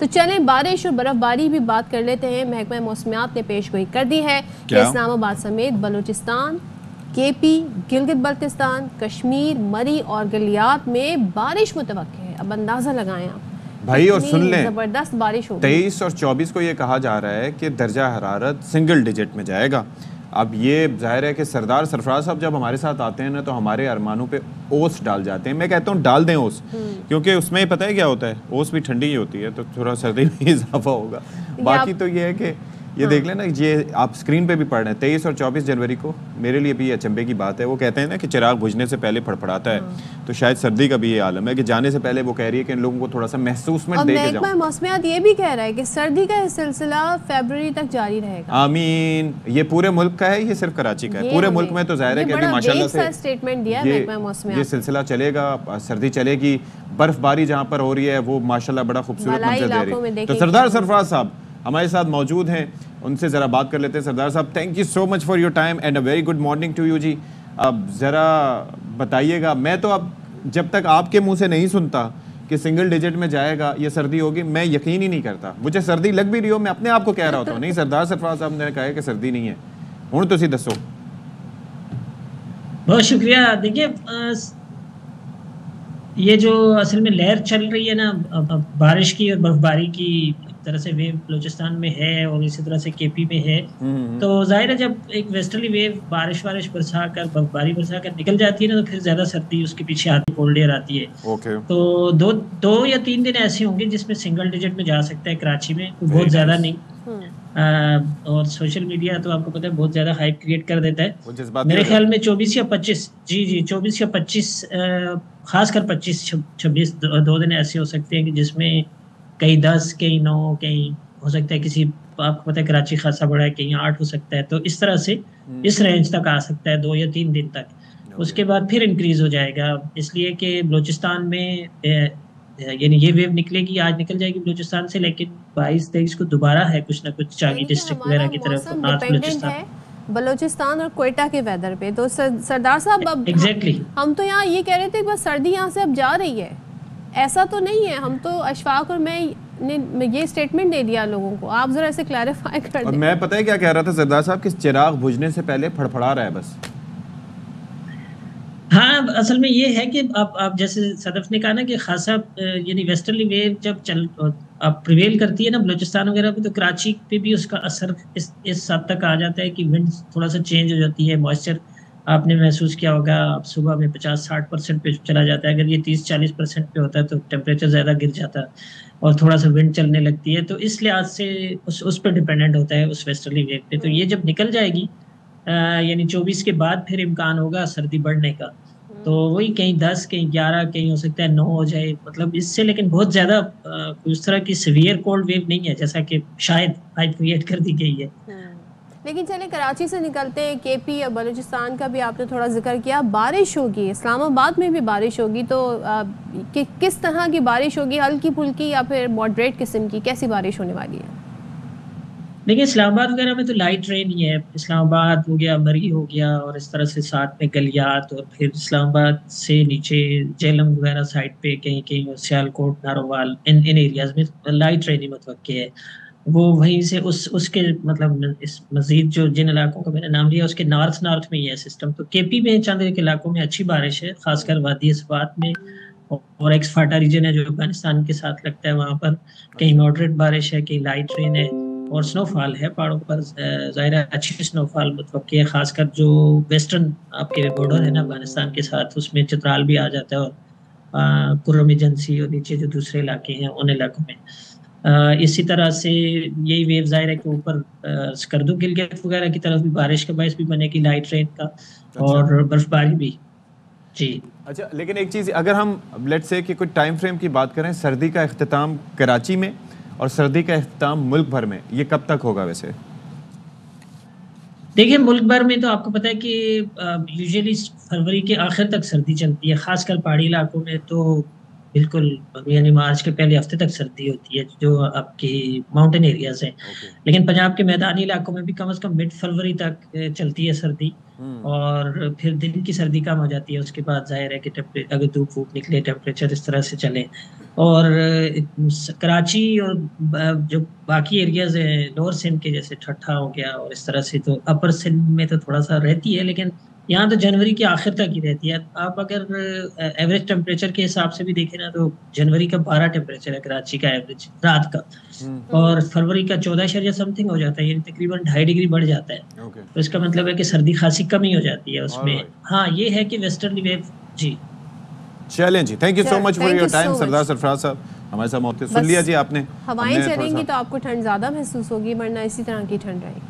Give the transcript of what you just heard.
तो चलें बारिश और बर्फबारी भी बात कर लेते हैं। महकमा मौसमियात ने पेशगोई कर दी है कि इस्लामाबाद समेत बलूचिस्तान, केपी, गिलगित बल्तिस्तान, कश्मीर, मरी और गलियात में बारिश मुतवक्के है। अब अंदाजा लगाएं आप भाई, और सुन लें, जबरदस्त बारिश होगी। 23 और 24 को ये कहा जा रहा है कि दर्जा हरारत सिंगल डिजिट में जाएगा। अब ये जाहिर है कि सरदार सरफराज साहब जब हमारे साथ आते हैं ना तो हमारे अरमानों पे ओस डाल जाते हैं। मैं कहता हूँ डाल दें ओस, क्योंकि उसमें पता है क्या होता है, ओस भी ठंडी ही होती है तो थोड़ा सर्दी में इजाफा होगा। बाकी तो ये है कि ये देख लेना, ये आप स्क्रीन पे भी पढ़ रहे हैं 23 और 24 जनवरी को। मेरे लिए भी अचंभे की बात है, वो कहते हैं ना कि चिराग बुझने से पहले फड़फड़ाता है, तो शायद सर्दी का भी ये आलम है कि जाने से पहले वो कह रही है कि इन लोगों को थोड़ा सा महसूसमेंट दे के जाओ। मौसमियात ये भी कह रहा है कि सर्दी का सिलसिला फरवरी तक जारी रहेगा। आमीन। ये पूरे मुल्क का है, ये सिर्फ कराची का है? पूरे मुल्क में तो जाहिर है कि अभी माशाल्लाह से स्टेटमेंट दिया ये सिलसिला चलेगा, सर्दी चलेगी, बर्फबारी जहाँ पर हो रही है वो माशाल्लाह बड़ा खूबसूरत मंजर दे रही है। तो सरदार सरफराज साहब हमारे साथ मौजूद हैं, उनसे ज़रा बात कर लेते हैं। सरदार साहब, thank you so much for your time and a very good morning to you जी। अब ज़रा बताइएगा, मैं तो अब जब तक आपके मुंह से नहीं सुनता कि सिंगल डिजिट में जाएगा, ये सर्दी होगी, मैं यकीन ही नहीं करता। मुझे सर्दी लग भी रही हो, मैं अपने आप को कह रहा होता हूँ नहीं सरदार सरफराज साहब ने कहा है कि सर्दी नहीं है। हुण तुसी दसो। बहुत शुक्रिया। देखिए, ये जो असल में लहर चल रही है ना बारिश की और बर्फबारी की, तरह से वेव बलूचिस्तान में है और इसी तरह से केपी में है, तो जाहिर है जब एक वेस्टर्ली वेव बारिश बरसा कर बर्फबारी बरसा कर निकल जाती है ना तो फिर ज्यादा सर्दी उसके पीछे आती, कोल्ड एयर आती है। तो दो या 3 दिन ऐसे होंगे जिसमें सिंगल डिजिट में जा सकता है कराची में, बहुत ज्यादा नहीं। और सोशल मीडिया तो आपको पता है बहुत ज्यादा हाइप क्रिएट कर देता है। मेरे ख्याल में 24 या 25 जी 24 या 25 खासकर 25-26 दो दिन ऐसे हो सकते हैं कि जिसमें कहीं 10, कहीं 9, कहीं हो सकता है किसी, आपको पता है कराची खासा बड़ा है, कहीं 8 हो सकता है। तो इस तरह से इस रेंज तक आ सकता है 2 या 3 दिन तक। उसके बाद फिर इंक्रीज हो जाएगा, इसलिए कि बलूचिस्तान में यानी ये वेव निकलेगी, आज निकल जाएगी बलूचिस्तान से, लेकिन 22-23 को दोबारा है कुछ ना कुछ चांगी डिस्ट्रिक्ट वगैरह की तरफ, नॉर्थ बलूचिस्तान, बलूचिस्तान और कोयटा के वेदर पे। तो सरदार साहब अब हम तो यहाँ ये कह रहे थे बस सर्दी यहाँ से अब जा रही है, ऐसा तो नहीं है। हम तो अशफाक और मैं ये स्टेटमेंट दे दिया लोगों को, आप जरा इसे क्लैरिफाई कर दें। मैं पता है क्या कह रहा था सरदार साहब, कि चिराग बुझने से पहले फड़फड़ा रहा है बस। हाँ, असल में ये है कि आप जैसे सदफ ने कहा ना कि खासा यानी वेस्टर्ली वेव जब अब प्रिवेल करती है ना बलूचिस्तान वगैरह पे, तो कराची पे भी उसका असर इस हद तक आ जाता है कि विंड थोड़ा सा चेंज हो जाती है। मॉइस्चर आपने महसूस किया होगा, अब सुबह में 50-60% पे चला जाता है। अगर ये 30-40% पे होता है तो टेम्परेचर ज़्यादा गिर जाता है और थोड़ा सा विंड चलने लगती है। तो इस लिहाज से उस पर डिपेंडेंट होता है, उस वेस्टर्ली वेव पे। तो ये जब निकल जाएगी यानी 24 के बाद फिर इम्कान होगा सर्दी बढ़ने का, तो वही कहीं 10, कहीं 11, कहीं हो सकता है 9 हो जाए, मतलब इससे। लेकिन बहुत ज़्यादा उस तरह की सीवियर कोल्ड वेव नहीं है जैसा कि शायद हाइप क्रिएट कर दी गई है। लेकिन चले कराची से निकलते हैं, केपी या बलूचिस्तान का भी आपने थोड़ा जिक्र किया। बारिश होगी, इस्लामाबाद में भी बारिश होगी, तो किस तरह की बारिश होगी? हल्की फुल्की या फिर मॉडरेट किस्म की, कैसी बारिश होने वाली है? देखिए, इस्लामाबाद वगैरह में तो लाइट रेन ही है। इस्लामाबाद हो गया, मरी हो गया, और इस तरह से साथ में गलियात, और फिर इस्लामाबाद से नीचे जेलम वगैरह साइड पे कहीं कहीं सियालकोट, नारोवाल, इन एरियाज में लाइट रेन ही मुतवक्के है। वो वहीं से उसके मतलब इस मजीद जो जिन इलाकों का मैंने नाम लिया उसके नॉर्थ में ही है सिस्टम। तो केपी में चंद एक इलाकों में अच्छी बारिश है, खासकर वादी अस्वात में, और एक्सफाटा रीजन है जो अफगानिस्तान के साथ लगता है, वहाँ पर कहीं मॉडरेट बारिश है, कहीं लाइट रेन है, और स्नोफॉल है पहाड़ों पर। ज़ाहिर है अच्छी स्नोफॉल मुतवक्की है, खासकर जो वेस्टर्न आपके बॉर्डर है ना अफगानिस्तान के साथ, उसमें चित्राल भी आ जाता है, और कुर्रम एजेंसी और नीचे जो दूसरे इलाके हैं उन इलाकों में। इसी तरह से यही वेव ज़ाहिर है कि ऊपर स्कर्दू गिलगित वगैरह की तरफ भी बारिश का बायस भी बनेगी, लाइट रेन का। अच्छा। और बर्फबारी भी जी। अच्छा, लेकिन एक चीज़, अगर हम लेट्स से कि कुछ टाइम फ्रेम की बात करें, सर्दी का इख्तिताम कराची में और सर्दी का इख्तिताम मुल्क भर में, ये कब तक होगा वैसे? देखिए, मुल्क भर में तो आपको पता है कि यूजुअली फरवरी के आखिर तक सर्दी चलती है, खासकर पहाड़ी इलाकों में। तो बिल्कुल, यानी मार्च के पहले हफ्ते तक सर्दी होती है जो आपकी माउंटेन एरियाज हैं। लेकिन पंजाब के मैदानी इलाकों में भी कम से कम मिड फरवरी तक चलती है सर्दी, और फिर दिन की सर्दी कम हो जाती है। उसके बाद जाहिर है कि अगर धूप वूप निकले, टेम्परेचर इस तरह से चले, और कराची और जो बाकी एरियाज हैं लोअर सिंध के, जैसे ठट्ठा हो गया और इस तरह से, तो अपर सिंध में तो थोड़ा सा रहती है, लेकिन यहाँ तो जनवरी के आखिर तक ही रहती है। आप अगर एवरेज टेम्परेचर के हिसाब से भी देखें ना, तो जनवरी का 12 टेम्परेचर है कराची का एवरेज रात का, और फरवरी का 14 या समथिंग हो जाता है, यानी तकरीबन 2.5 डिग्री बढ़ जाता है। तो इसका मतलब है कि सर्दी खासी कमी हो जाती है उसमें। हाँ, ये है कि वेस्टर्ली वेव। जी चलें जी, thank you so much for your time सरदार सरफराज साहब, हमारे साथ मौके सुन लिया जी आपने। हवाएं चलेंगी तो आपको ठंड ज़्यादा महसूस होगी, वरना इसी तरह की ठंड रहेगी।